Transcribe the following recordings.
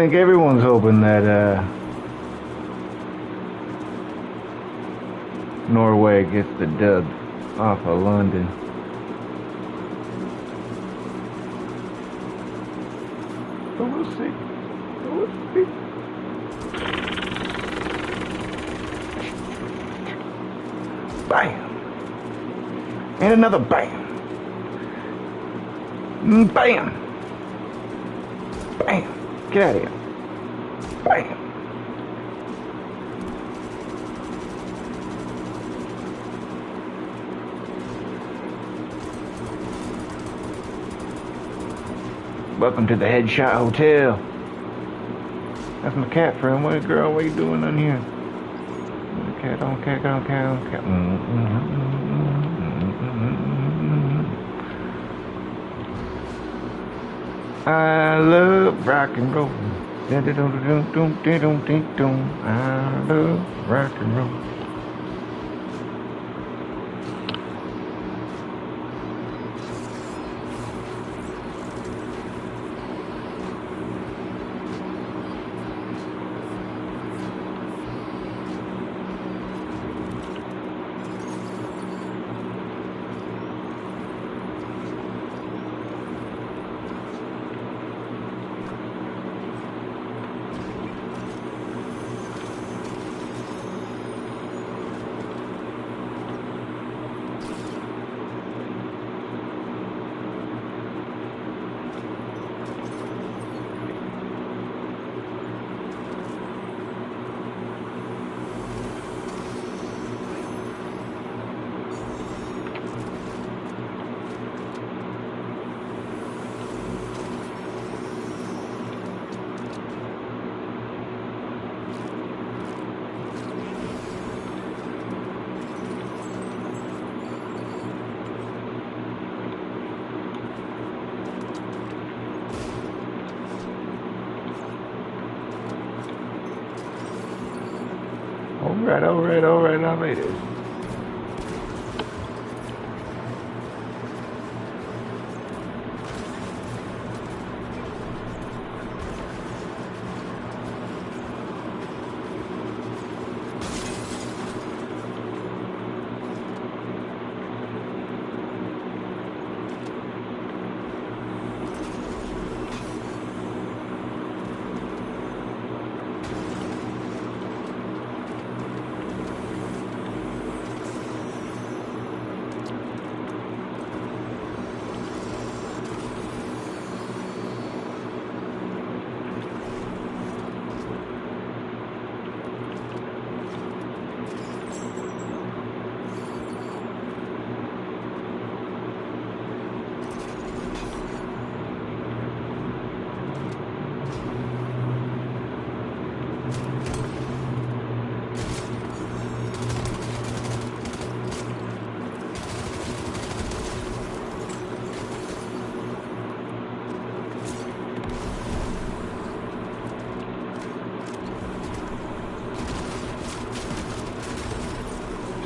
think everyone's hoping that Norway gets the dub off of London. But we'll see. We'll see. Bam! And another bam! Bam! Bam! Get out of here! Bam! Welcome to the Headshot Hotel. That's my cat friend. What girl? What are you doing on here? Cat on cat on cat on cat. I love rock and roll. I love rock and roll. Alright, I made it.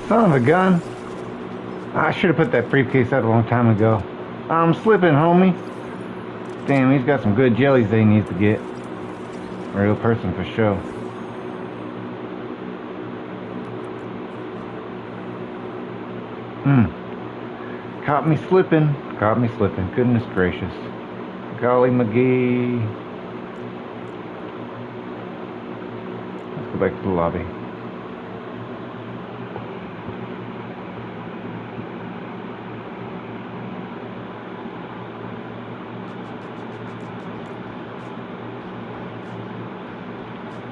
Son of a gun. I should have put that briefcase out a long time ago. I'm slipping, homie. Damn, he's got some good jellies that he needs to get. A real person for sure. Caught me slipping. Caught me slipping. Goodness gracious. Golly McGee. Let's go back to the lobby.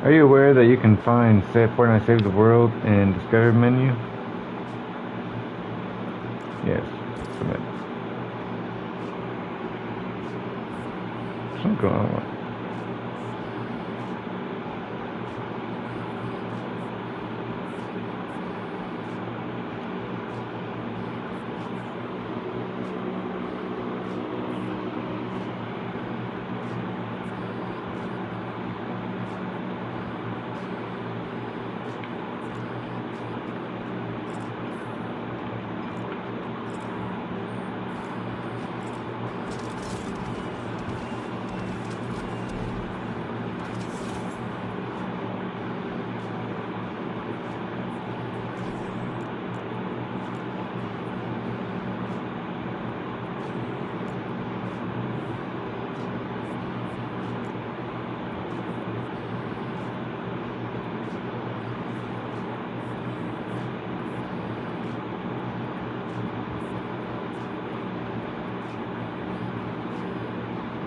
Are you aware that you can find Fortnite Save the World in Discovery menu? Yes. Submit. Something going on.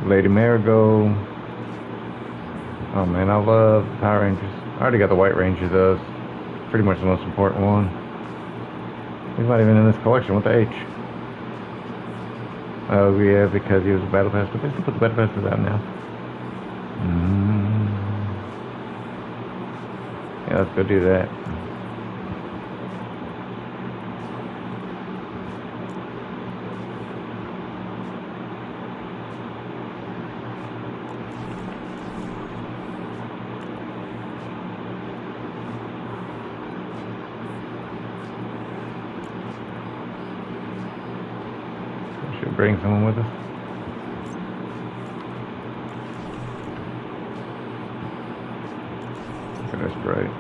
Lady Marigold. Oh man, I love Power Rangers. I already got the White Ranger though. It's pretty much the most important one. He's not even in this collection. What the H? Oh yeah, because he was a battle pass. But they still put the battle passes out now. Yeah, let's go do that. Should bring someone with us. Okay, that's bright.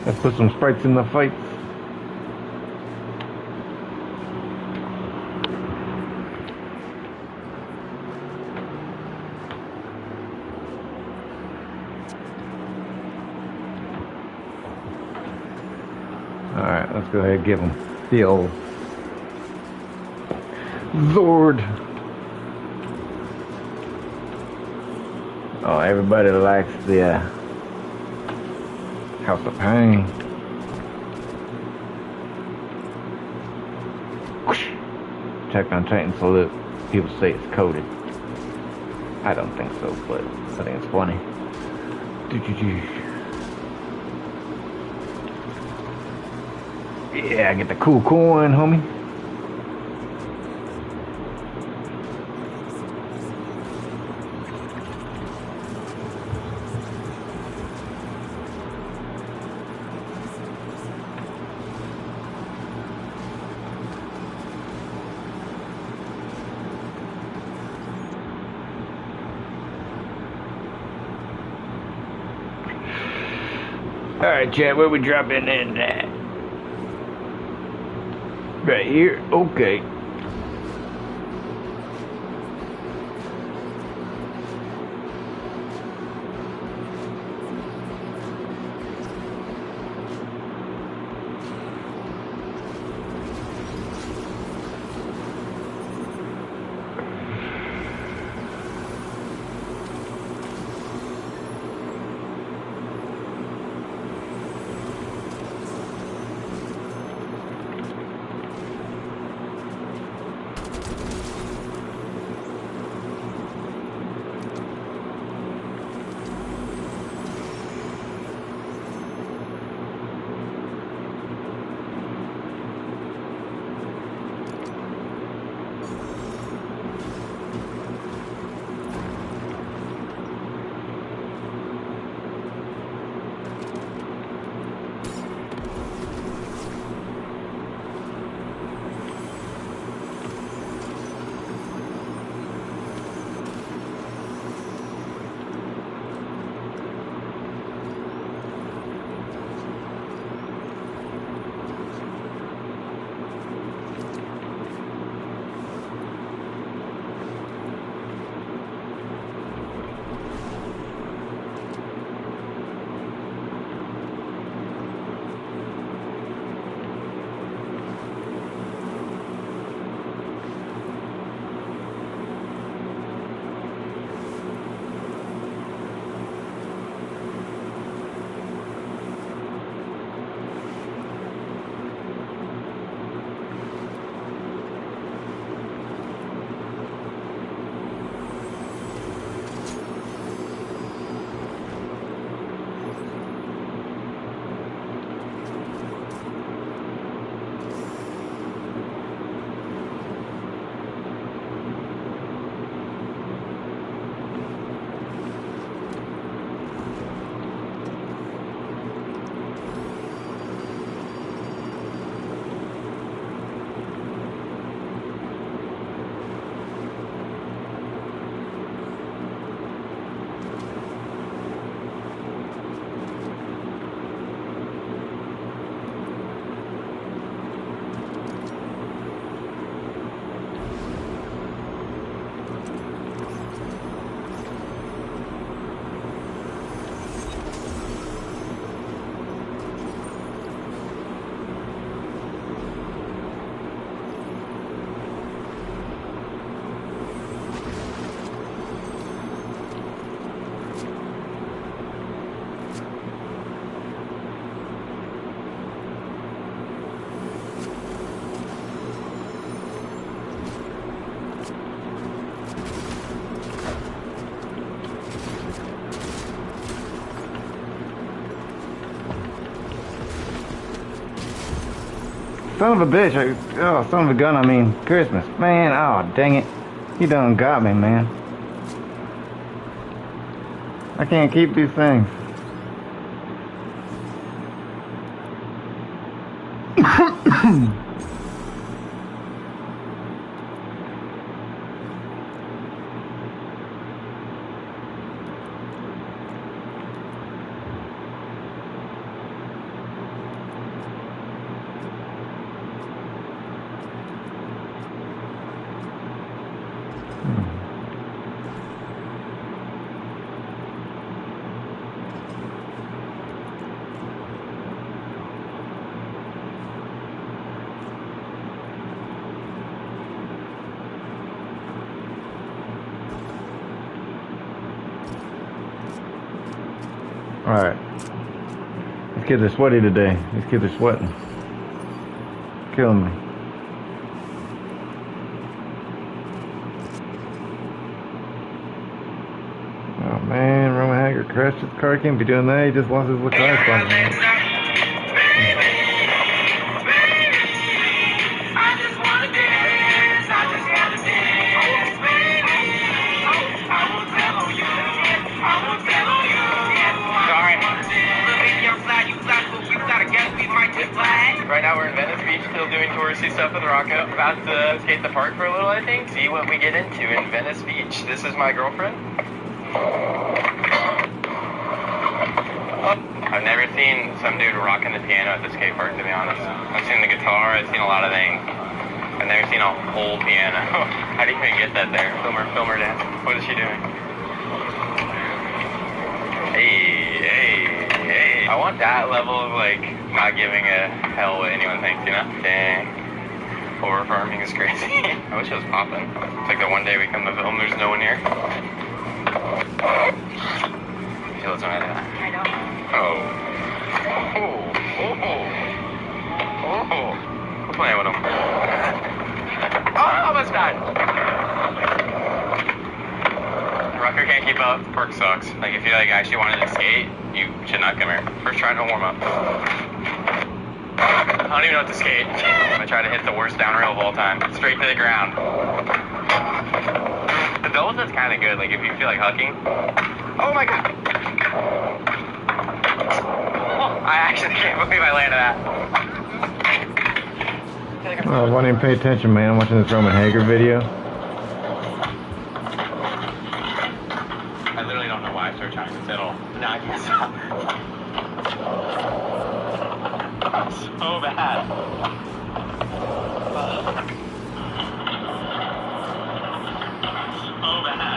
Let's put some sprites in the fights. Alright, let's go ahead and give him the old Zord. Oh, everybody likes the House of Pain. Attack on Titan salute. People say it's coded. I don't think so, but I think it's funny. Yeah, get the cool coin, homie. Alright, chat, where we dropping in at? Right here? Okay. son of a bitch. Oh, son of a gun, I mean, Christmas. Man, oh, dang it. You done got me, man. I can't keep these things. Alright. These kids are sweaty today. These kids are sweating. Killing me. Oh man, Roman Hager crashed his car. Can't be doing that. He just lost his little car sponsor. Right now we're in Venice Beach, still doing touristy stuff with Rocco. About to skate the park for a little, I think. See what we get into in Venice Beach. This is my girlfriend. I've never seen some dude rocking the piano at the skate park, to be honest. I've seen the guitar, I've seen a lot of things. I've never seen a whole piano. How do you even get that there? Film her dance. What is she doing? Hey. I want that level of, like, not giving a hell what anyone thinks, you know? Dang. Horror farming is crazy. I wish it was popping. It's like the one day we come to film, there's no one here. She lets me do that. I know. We're playing with him. Oh, I almost died. Rucker can't keep up. Park sucks. Like, if you, like, actually wanted to skate, you should not come here. First try, no warm up. I don't even know what to skate. I try to hit the worst down rail of all time. Straight to the ground. The doubles is kind of good, like if you feel like hucking. Oh my god! Oh, I actually can't believe I landed that. Oh, why didn't pay attention, man? I'm watching this Roman Hager video. I literally don't know why I started trying to fiddle. Now I can't stop. So bad. So bad.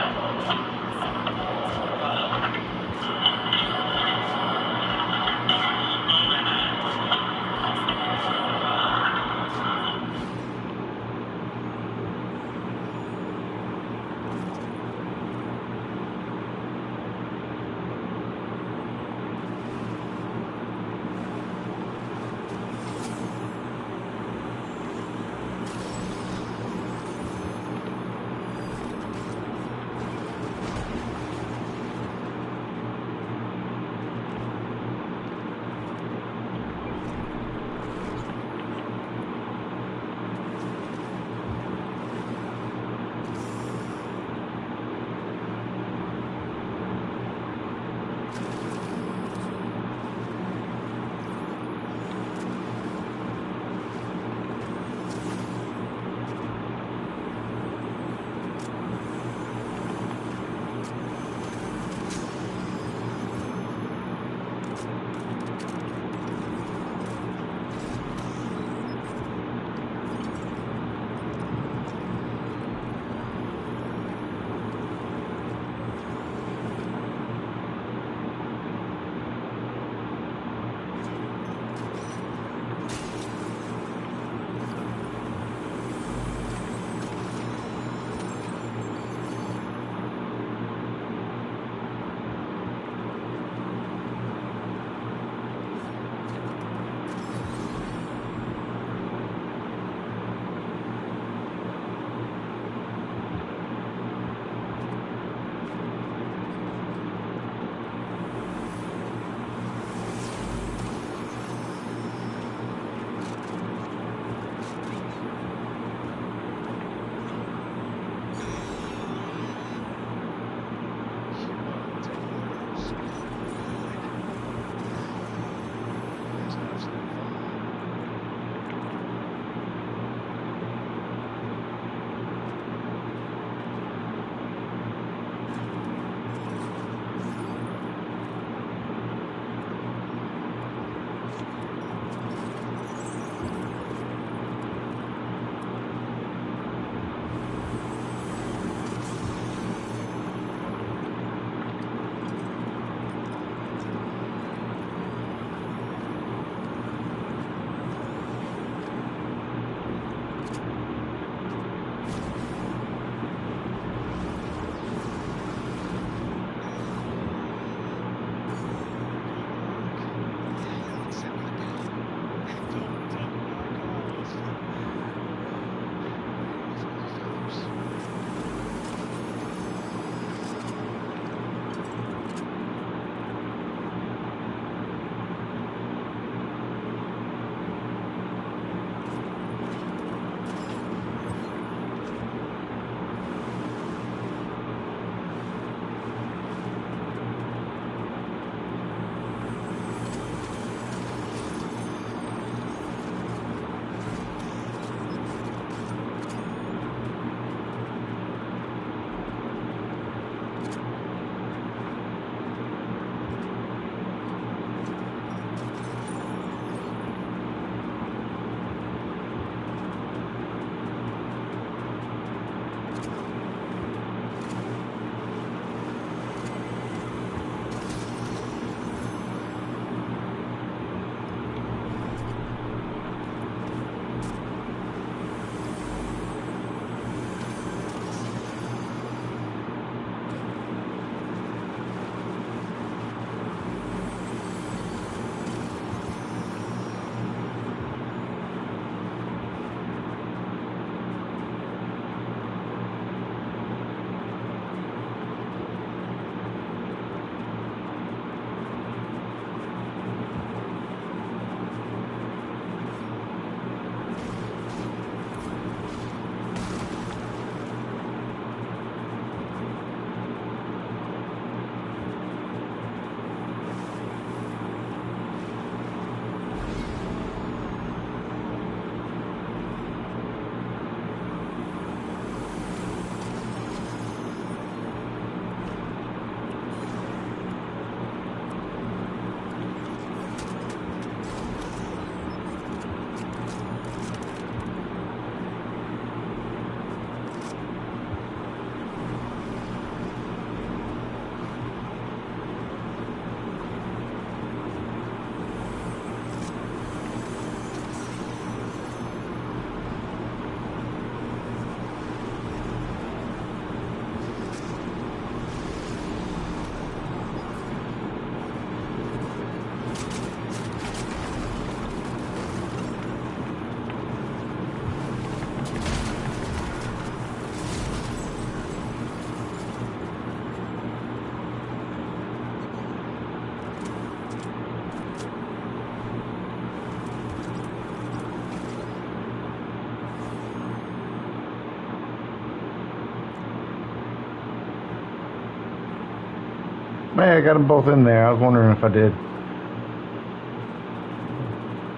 Yeah, I got them both in there. I was wondering if I did.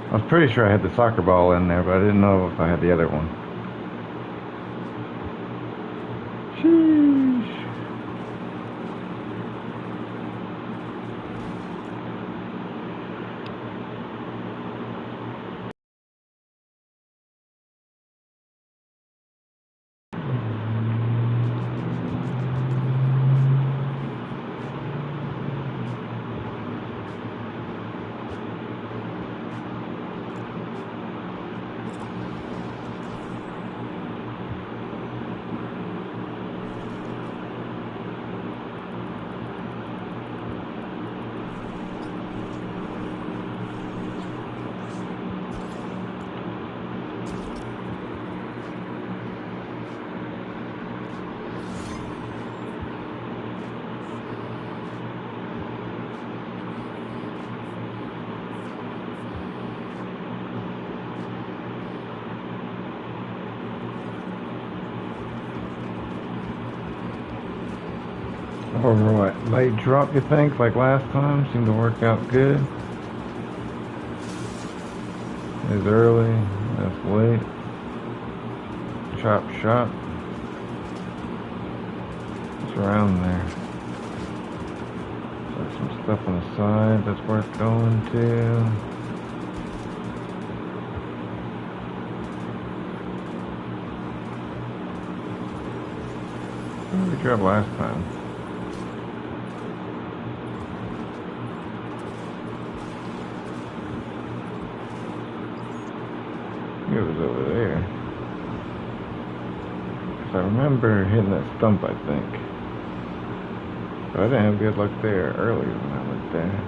I was pretty sure I had the soccer ball in there, but I didn't know if I had the other one. Sheesh. Or what? Late drop, you think? Like last time? Seemed to work out good. It's early. That's late. Chop shop. It's around there. Got some stuff on the side that's worth going to. What did we drop last time? It was over there. 'Cause I remember hitting that stump, I think. But I didn't have good luck there earlier when I went there.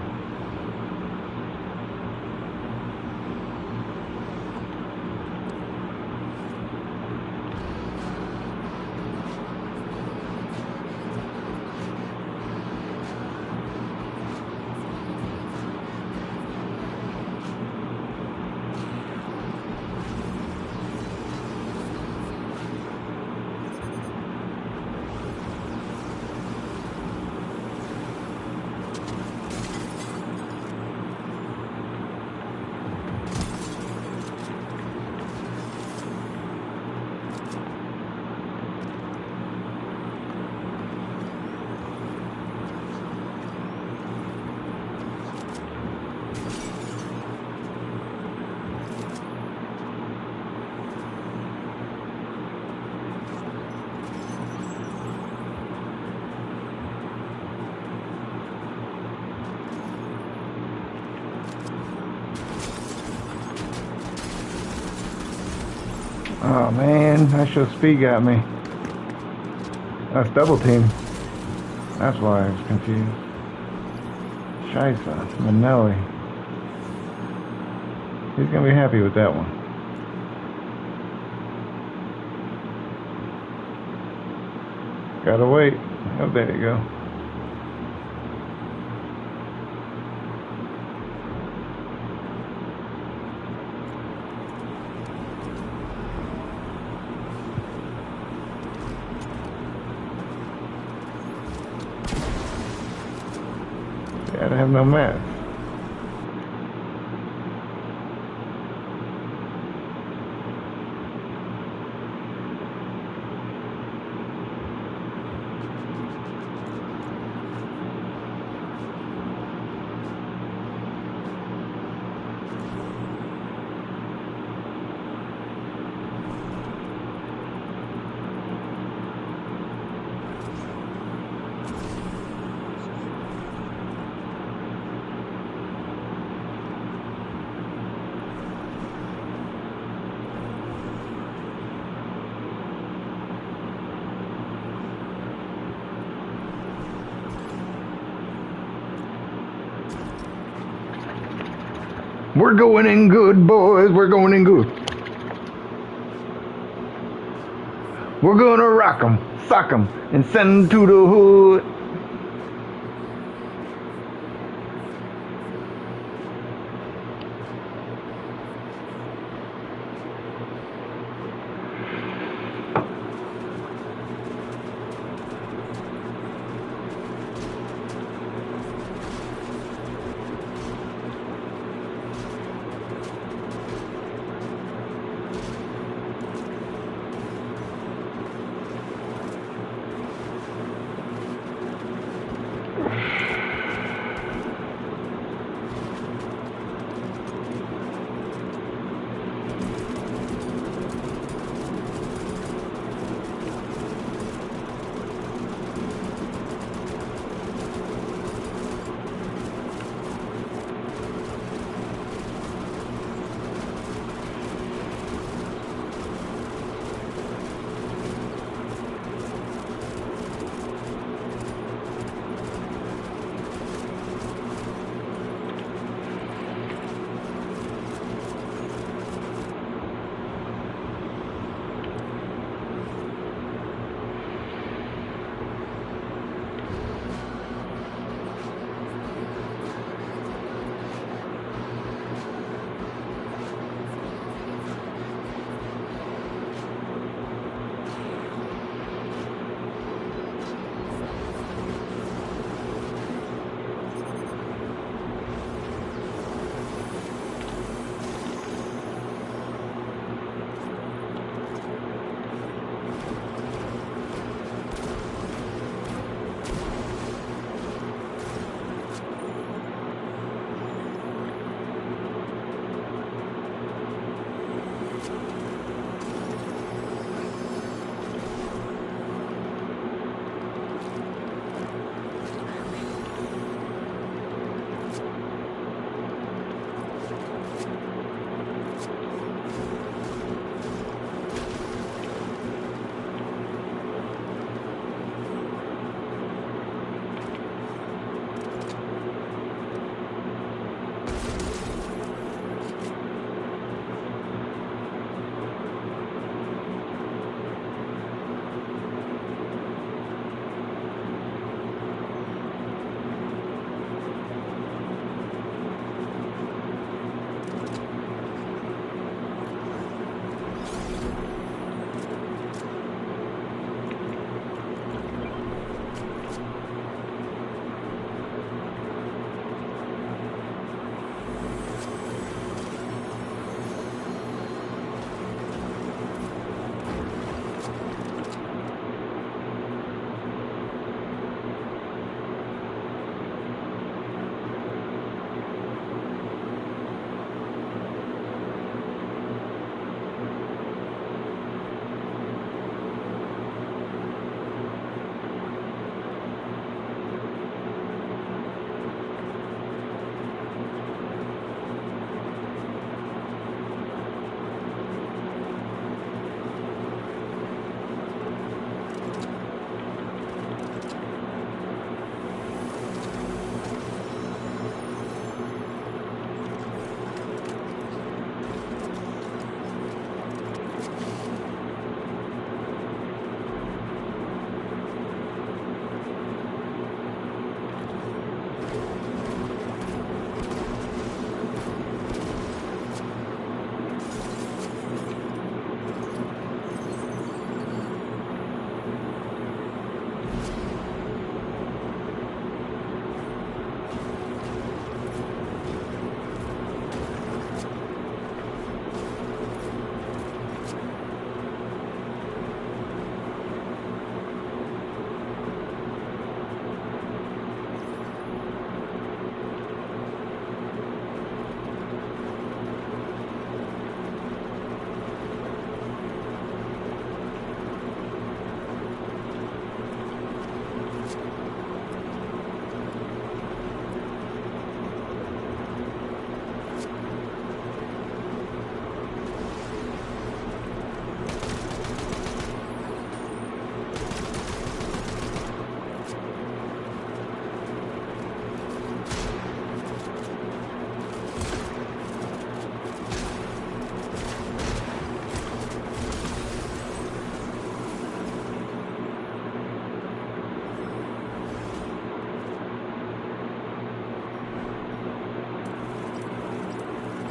Oh man, that show speed got me. That's double team. That's why I was confused. Scheisse, Manelli. He's gonna be happy with that one. Gotta wait. Oh, there you go. Gotta have no math. We're going in good, boys. We're going in good. We're gonna rock 'em, sock 'em, and send 'em to the hood.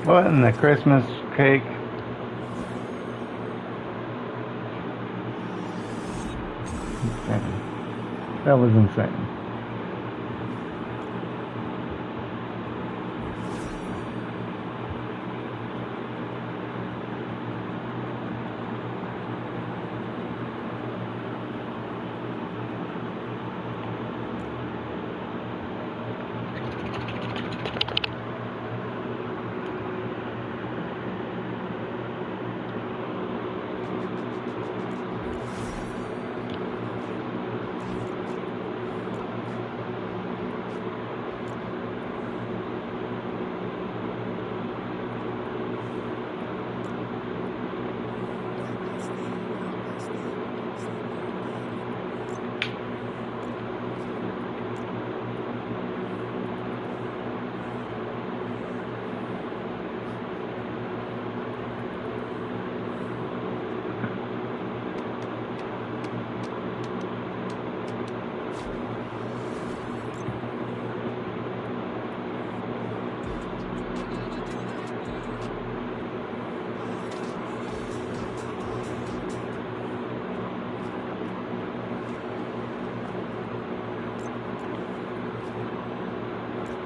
What in the Christmas cake? Insane. That was insane.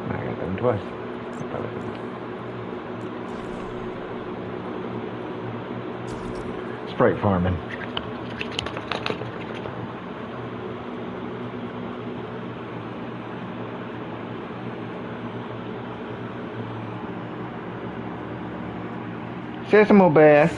I got them twice. Sprite farming. Sesame bass.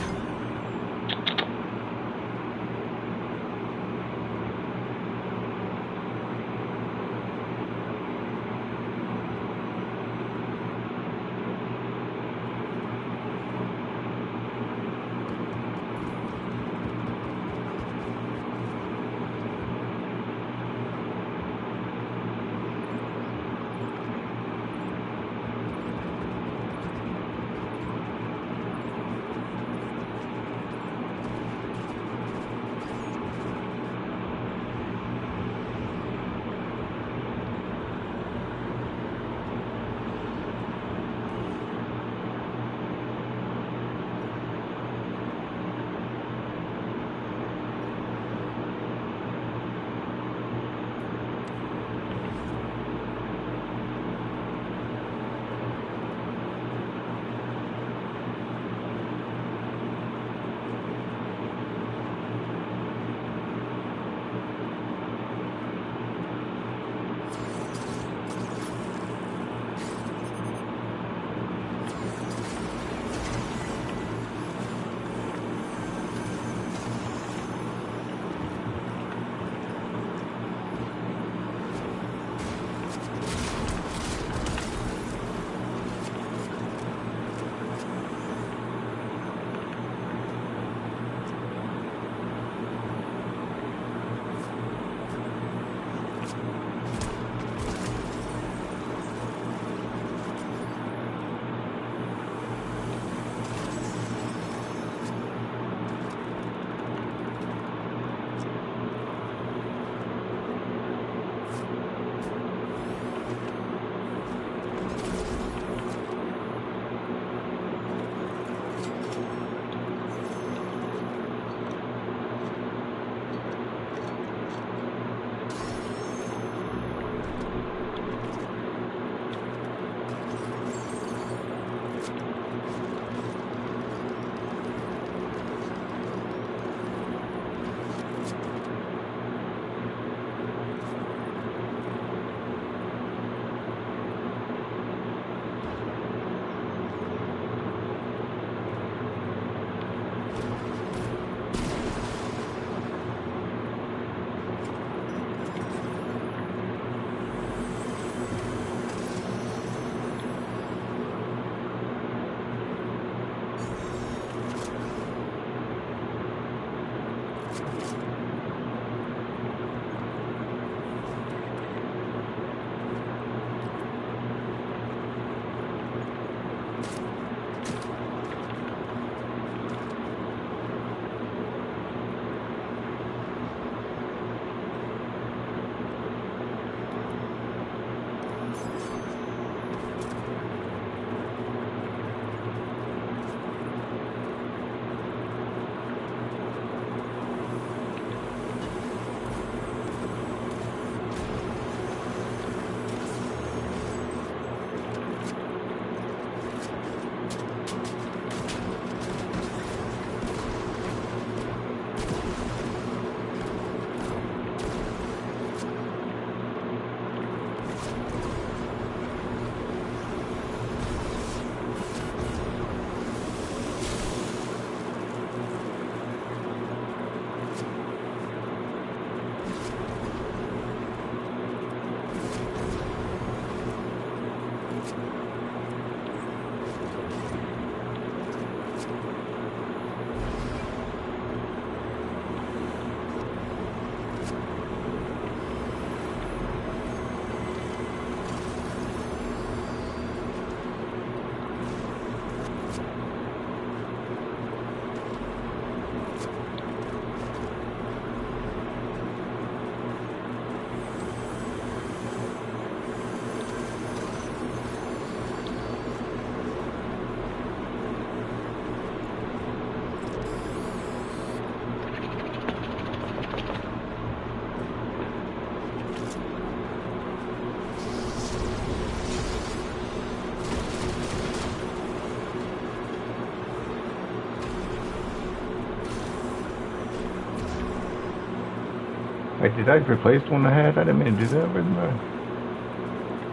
Sprite. Did I replace the one I had? I didn't mean to do that with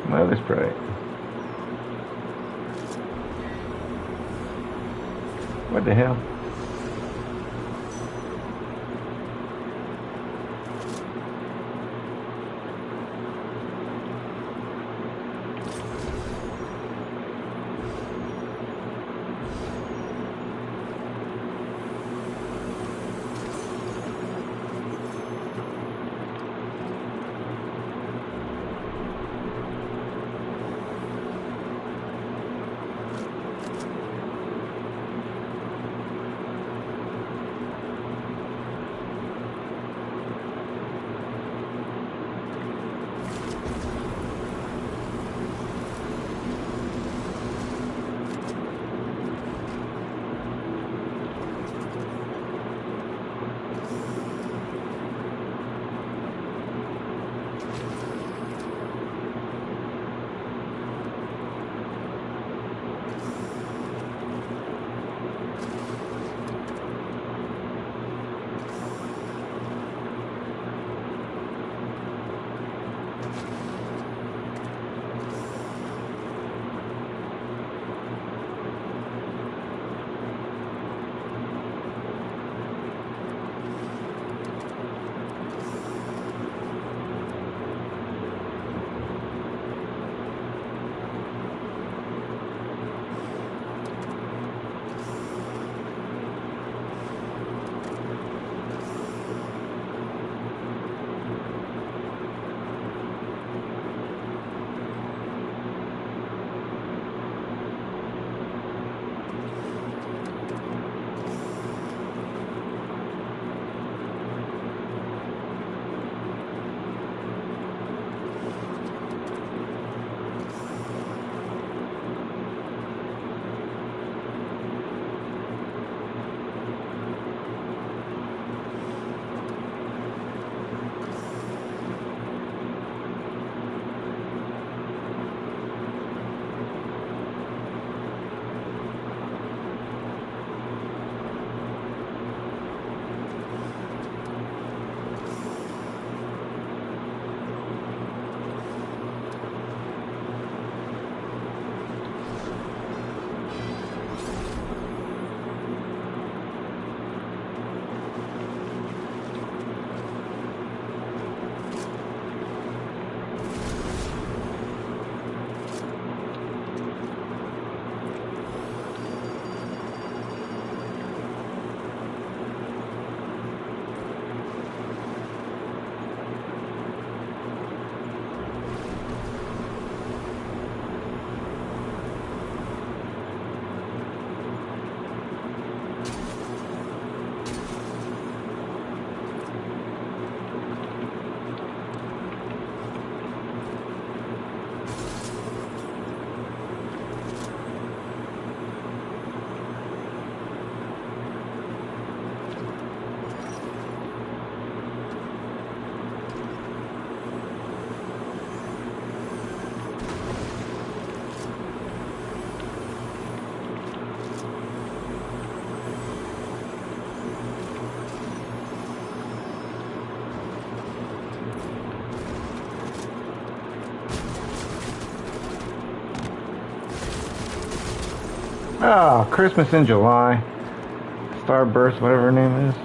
my other Sprite. What the hell? Oh, Christmas in July. Starburst, whatever her name is.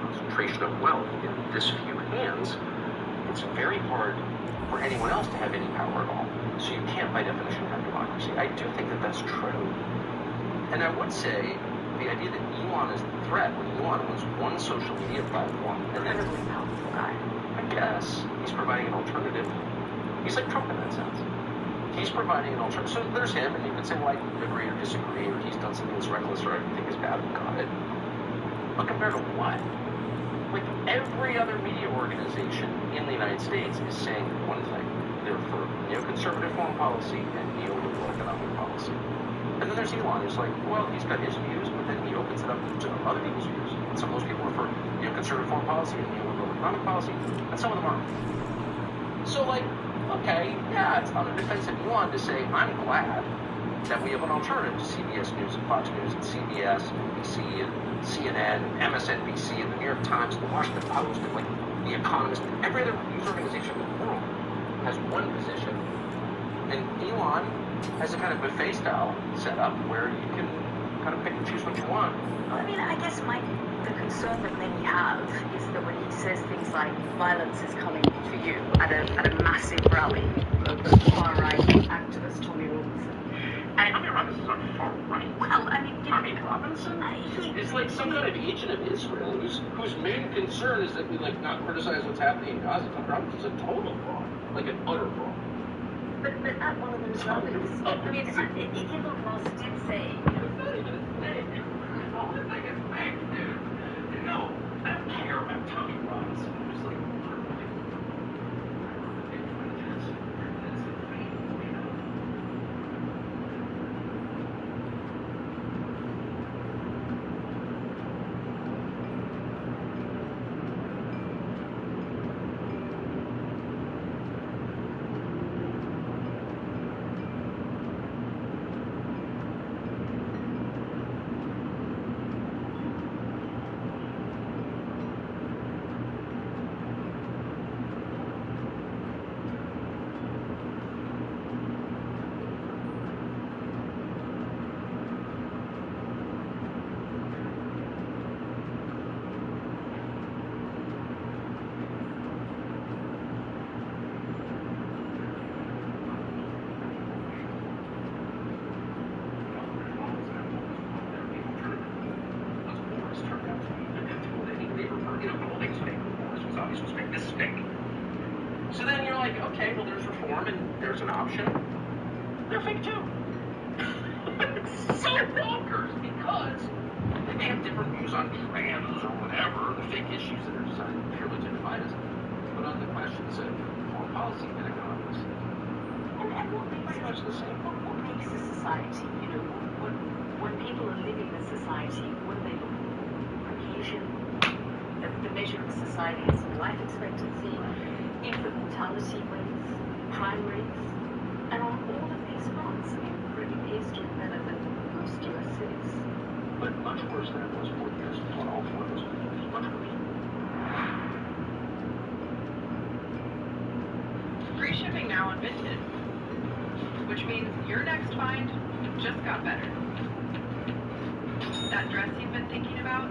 Concentration of wealth in this few hands, it's very hard for anyone else to have any power at all. So you can't, by definition, have democracy. I do think that that's true. And I would say the idea that Elon is the threat when Elon owns one social media platform and then every powerful guy, I guess he's providing an alternative. He's like Trump in that sense. He's providing an alternative. So there's him, and you could say, well, I agree or disagree, or he's done something that's reckless, or I think is bad. Got it. But compared to what? Like every other media organization in the United States is saying one thing. They're for neoconservative foreign policy and neoliberal global economic policy. And then there's Elon, who's like, well, he's got his views, but then he opens it up to other people's views. And some of those people are for conservative foreign policy and neoliberal economic policy, and some of them aren't. So, like, okay, yeah, it's not a defense of Elon to say, I'm glad that we have an alternative to CBS News and Fox News and CBS and NBC and CNN and MSNBC and the New York Times and the Washington Post and, like, The Economist and every other news organization in the world has one position. And Elon has a kind of buffet style setup where you can kind of pick and choose what you want. I mean, I guess the concern that many have is that when he says things like violence is coming for you at a massive rally of far-right activist Tommy Robinson. And Tommy Robinson's on far right. Well, I mean, Tommy Robinson is like some kind of agent of Israel whose main concern is that we like not criticize what's happening in Gaza. Tommy Robinson's a total fraud, like an utter fraud. But at one of those rallies, I mean, Elon Musk did say. It's not even a thing. The only thing is fake, dude. No, I don't care about Tommy Robinson. Who's like. So then you're like, okay, well, there's reform and there's an option. They're fake too. It's so bonkers because they may have different views on trans or whatever, the fake issues that are designed purely to divide us. But on the questions of foreign policy and economics, And what makes pretty much the same. what makes a society, you know, when people are living in a society, what do they look for? Cohesion. The measure of society is life expectancy, infant mortality rates, crime rates, and on all of these fronts, it really appears to be better than most US cities. But much worse than it was 4 years ago on all four of those countries. Much worse. Free shipping now on Vinted, which means your next find just got better. That dress you've been thinking about?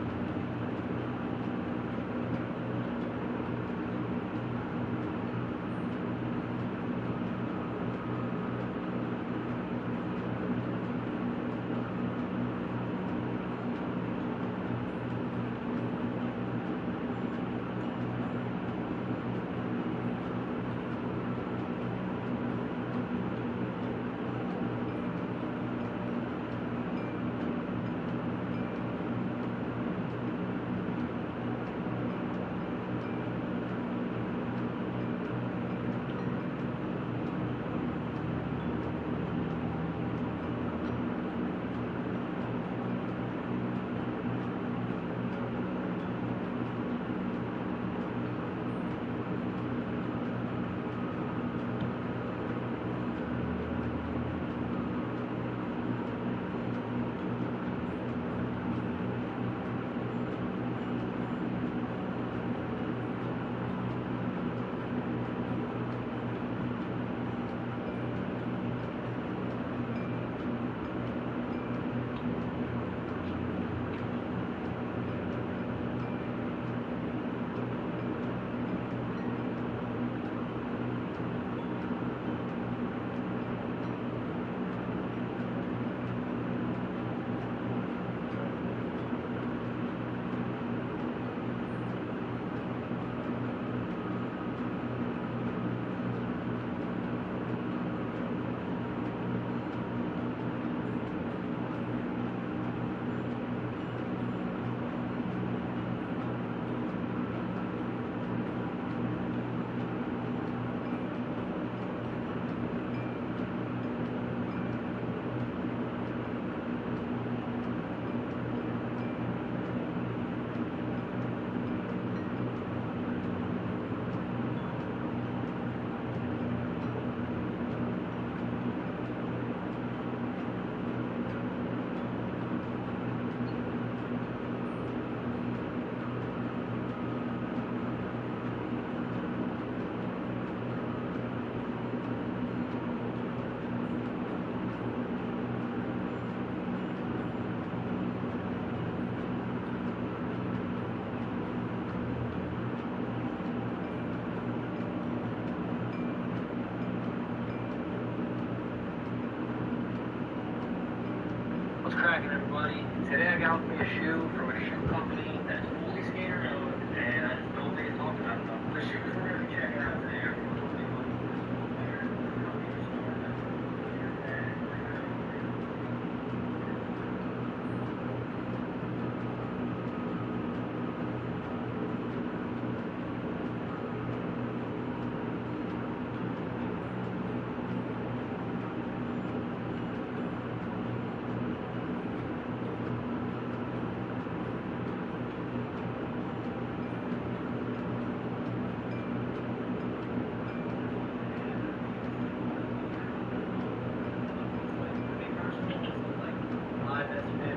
What's cracking, everybody? Today I got with me a shoe from a shoe company that's fully skater owned, and I just don't think it's talked about enough. The shoe is rare. Check it out today.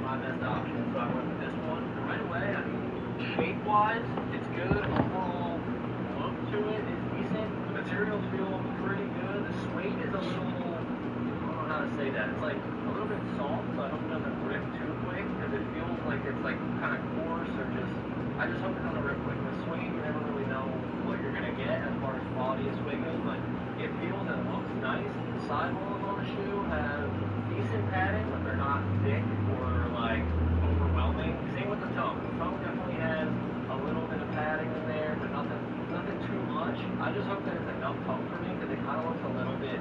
My best option, so I went with this one right away. I mean, shape-wise, it's good. Overall look to it is decent. The materials feel pretty good. The suede is a little, I don't know how to say that. It's like a little bit soft, so I hope it doesn't rip too quick because it feels like it's like kind of coarse or just. I just hope it doesn't rip quick. The suede, you never really know what you're gonna get as far as quality of suede goes, but it feels and looks nice. The sidewalls on the shoe have decent padding, but they're not thick or like overwhelming. Same with the toe. The toe definitely has a little bit of padding in there, but nothing too much. I just hope that it's enough toe for me because it kind of looks a little bit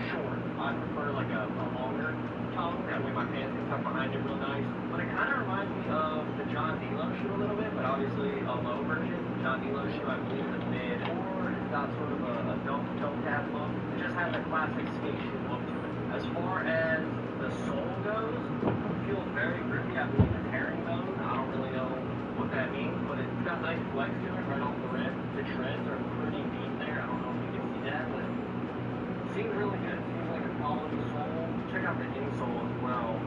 short. I prefer like a longer toe. That way my pants can tuck behind it real nice. But it kind of reminds me of the John D'Lo shoe a little bit, but obviously a low version. John D'Lo shoe, I believe, is a mid, or it's got sort of a dunk toe cap look. It just has a classic skate shoe look to it. As far as the sole goes, it feels very grippy. I believe it's herringbone. I don't really know what that means, but it's got nice flex to it right off the rim. The treads are pretty deep there. I don't know if you can see that, but it seems really good. It seems like a quality sole. Check out the insole as well.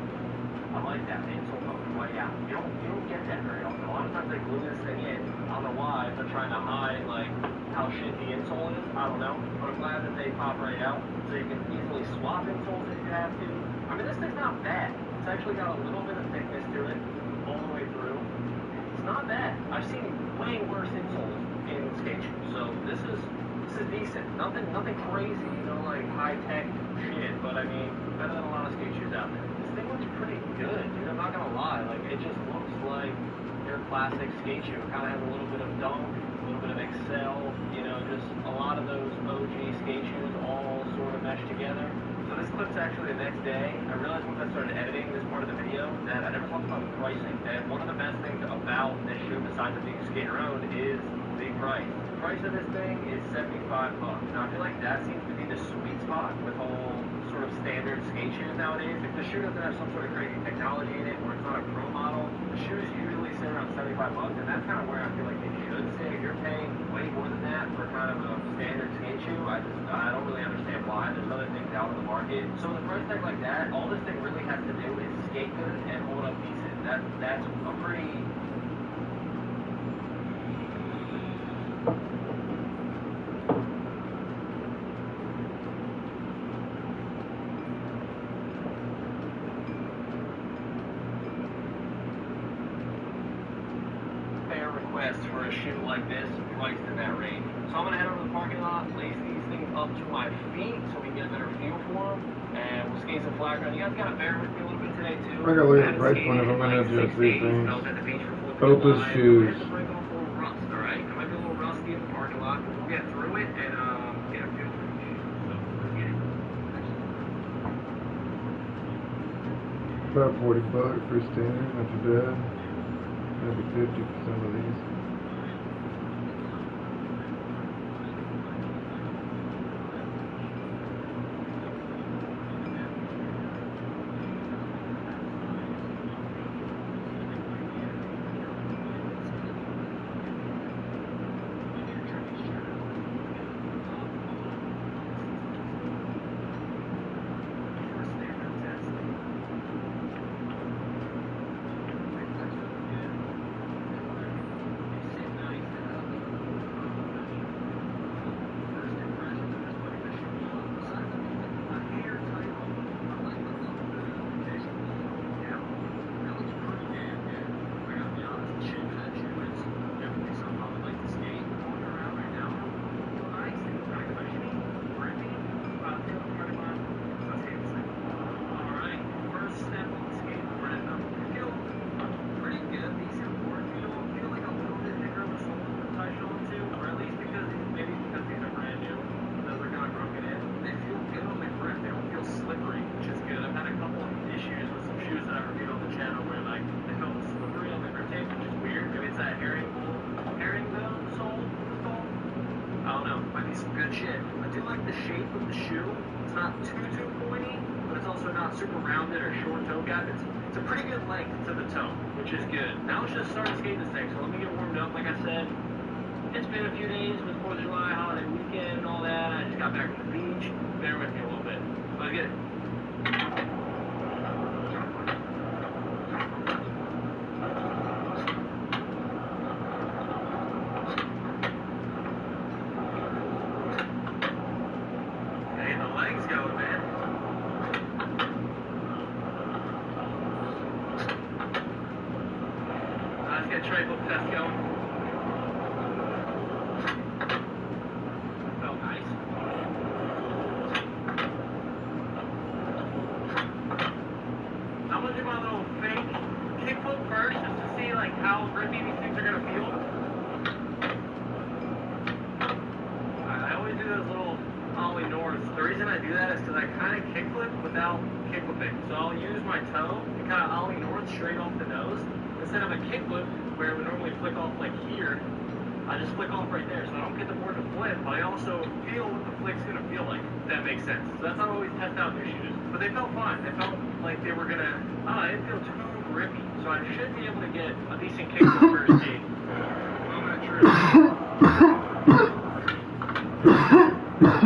I like that. The insole comes way out. You don't get that very often. A lot of times they glue this thing in. I don't know why. They're trying to hide like how shit the insole is. I don't know. But I'm glad that they pop right out. So you can easily swap insoles if you have to. I mean, this thing's not bad. It's actually got a little bit of thickness to it all the way through. It's not bad. I've seen way worse insoles in skate shoes. So this is decent. Nothing crazy, like high tech shit. But I mean, better than a lot of skate shoes out there. This thing looks pretty good, dude. I'm not gonna lie. Like it just looks like your classic skate shoe. It kind of has a little bit of dunk, a little bit of excel. Just a lot of those OG skate shoes all sort of meshed together. So this clip's actually the next day. I realized once I started editing this part of the video that I never talked about pricing. And one of the best things about this shoe, besides it being skater owned, is the price. The price of this thing is $75. Now I feel like that seems to be the sweet spot with all sort of standard skate shoes nowadays. If the shoe doesn't have some sort of crazy technology in it or it's not a pro model, the shoes usually sit around $75, and that's kind of where I feel like they should stay. If you're paying way more than that for kind of a standard skate shoe, I don't really understand why. There's other things out in the market. So with a price tag like that, all this thing really has to do is skate good and hold up decent. That's a pretty request for a shoe like this priced in that range. So I'm going to head over to the parking lot, lace these things up to my feet so we can get a better feel for them, and we'll skate some flat ground. You guys got to bear with me a little bit today, too. I gotta look at the price point if I'm gonna adjust these things. I was at the beach for 4 Both his shoes. I had to break off a little rust, alright? I might be a little rusty in the parking lot, but we'll get through it and get a feel for the shoe. So let's get it. About $40 for standard, not too bad. Maybe 50 for some of these. legit. I do like the shape of the shoe. It's not too pointy, but it's also not super rounded or short toe gap. It's a pretty good length to the toe, which is good. Now it's just starting to skate this thing, so let me get warmed up. Like I said, it's been a few days with 4th of July, holiday weekend, and all that. I just got back from the beach. Bear with me a little bit. Let's get it. Hey, the legs going, man. Let's get triple test going. Felt nice. I'm gonna do my little fake kickflip first just to see like how grippy these things are gonna feel. I always do those little ollie norths. The reason I do that is because I kind of kickflip without kickflipping. So I'll use my toe and kind of ollie north straight off the nose instead of a kickflip where it would normally flick off like here. I just flick off right there, so I don't get the board to flip, but I also feel what the flick's gonna feel like, if that makes sense. So that's how I always test out new shoes. But they felt fine. They felt like they were gonna, they didn't feel too grippy. So I should be able to get a decent kick for the first skate. I'm not sure.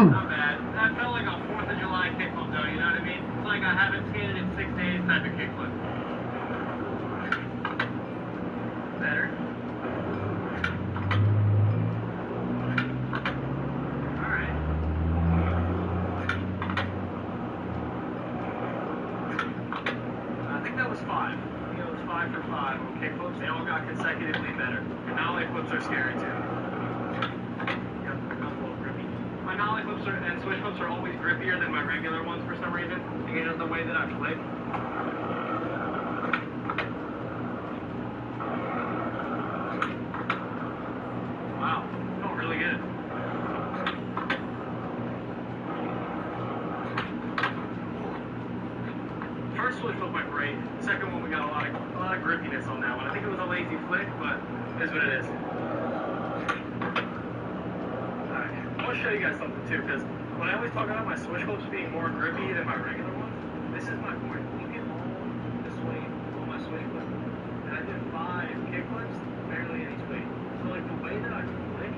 Not bad. That felt like a 4th of July kickflip though, you know what I mean? It's like I haven't skated in 6 days type of kickflip. Better. Kickflips, they all got consecutively better. Nollie flips are scary too. Yep, got a little grippy. My nollie flips and switch flips are always grippier than my regular ones for some reason. Again, of the way that I flick. Wow, felt really good. First switch flip went great. Second one we got a lot of grippiness on that one. I think it was a lazy flick, but it is what it is. Alright, I want to show you guys something too, because when I always talk about my switch flips being more grippy than my regular ones, this is my point. Look at all the swing on my switch flip. And I did 5 kick flips, barely any swing. So like the way that I flick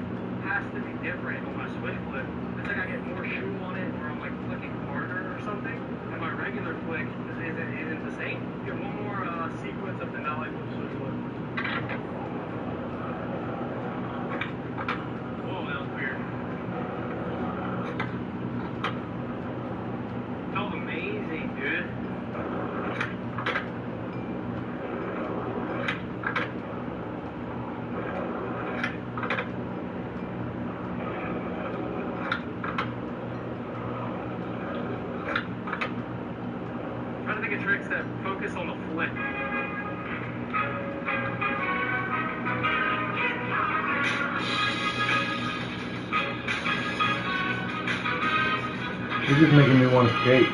has to be different on my switch flip. It's like I get more shoe on it, or I'm like flicking harder or something. And my regular flick isn't the same. Get one more sequence of the nollie flip switch flip. Whoa, that was weird. Felt amazing, dude. Tricks that focus on the flick. You're just making me want to skate.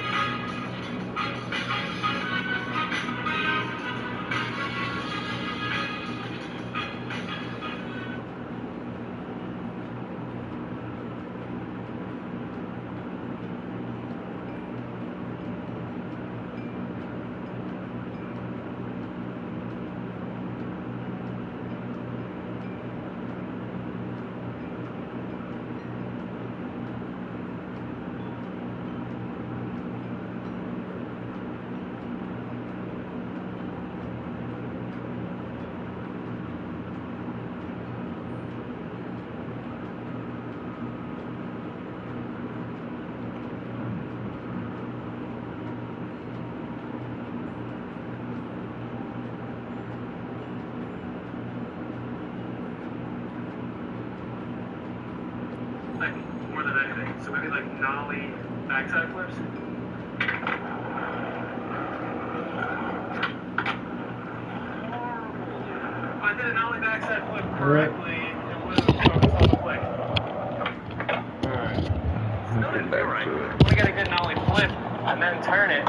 Like, more than anything. So maybe like nollie backside flips. If I did a nollie backside flip correctly, it would have focused on the flick. Alright. Still didn't feel right. We gotta get a nollie flip and then turn it.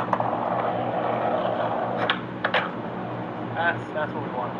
That's what we want.